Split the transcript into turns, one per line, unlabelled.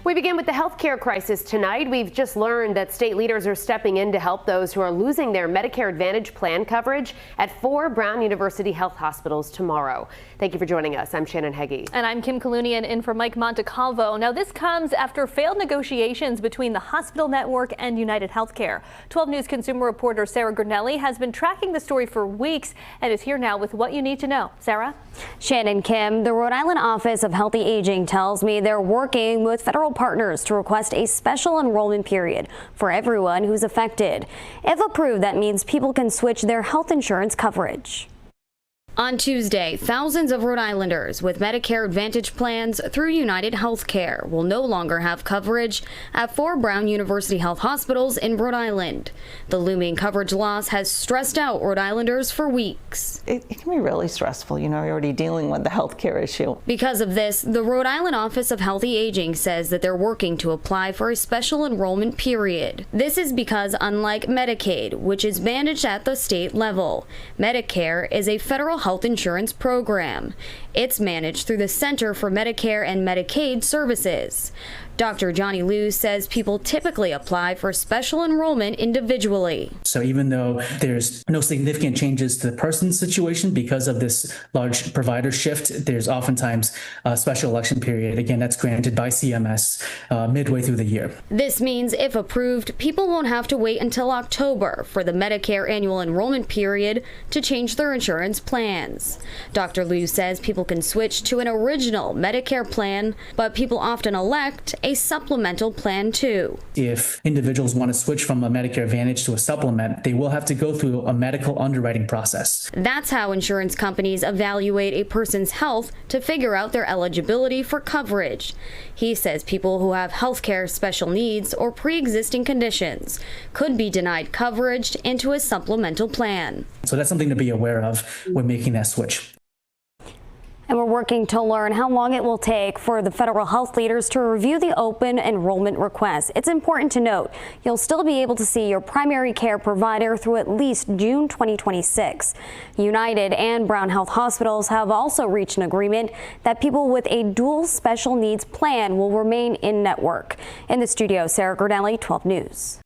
We begin with the healthcare crisis tonight. We've just learned that state leaders are stepping in to help those who are losing their Medicare Advantage plan coverage at 4 Brown University Health hospitals tomorrow. Thank you for joining us. I'm Shannon Heggie.
And I'm Kim Kalunian in for Mike Montecalvo. Now, this comes after failed negotiations between the hospital network and UnitedHealthcare. 12 News consumer reporter Sarah Gurnelli has been tracking the story for weeks and is here now with what you need to know. Sarah?
Shannon, Kim, the Rhode Island Office of Healthy Aging tells me they're working with federal partners to request a special enrollment period for everyone who's affected. If approved, that means people can switch their health insurance coverage. On Tuesday, thousands of Rhode Islanders with Medicare Advantage plans through UnitedHealthcare will no longer have coverage at 4 Brown University Health hospitals in Rhode Island. The looming coverage loss has stressed out Rhode Islanders for weeks.
It can be really stressful. You know, you're already dealing with the healthcare issue.
Because of this, the Rhode Island Office of Healthy Aging says that they're working to apply for a special enrollment period. This is because, unlike Medicaid, which is managed at the state level, Medicare is a federal health insurance program. It's managed through the Center for Medicare and Medicaid Services. Dr. Johnny Liu says people typically apply for special enrollment individually.
So even though there's no significant changes to the person's situation because of this large provider shift, there's oftentimes a special election period. Again, that's granted by CMS midway through the year.
This means if approved, people won't have to wait until October for the Medicare annual enrollment period to change their insurance plans. Dr. Liu says people can switch to an original Medicare plan, but people often elect a supplemental plan too.
If individuals want to switch from a Medicare Advantage to a supplement, they will have to go through a medical underwriting process.
That's how insurance companies evaluate a person's health to figure out their eligibility for coverage. He says people who have healthcare special needs or pre-existing conditions could be denied coverage into a supplemental plan.
So that's something to be aware of when making that switch.
And we're working to learn how long it will take for the federal health leaders to review the open enrollment request. It's important to note you'll still be able to see your primary care provider through at least June 2026. United and Brown Health hospitals have also reached an agreement that people with a dual special needs plan will remain in network. In the studio, Sarah Gurnelli, 12 News.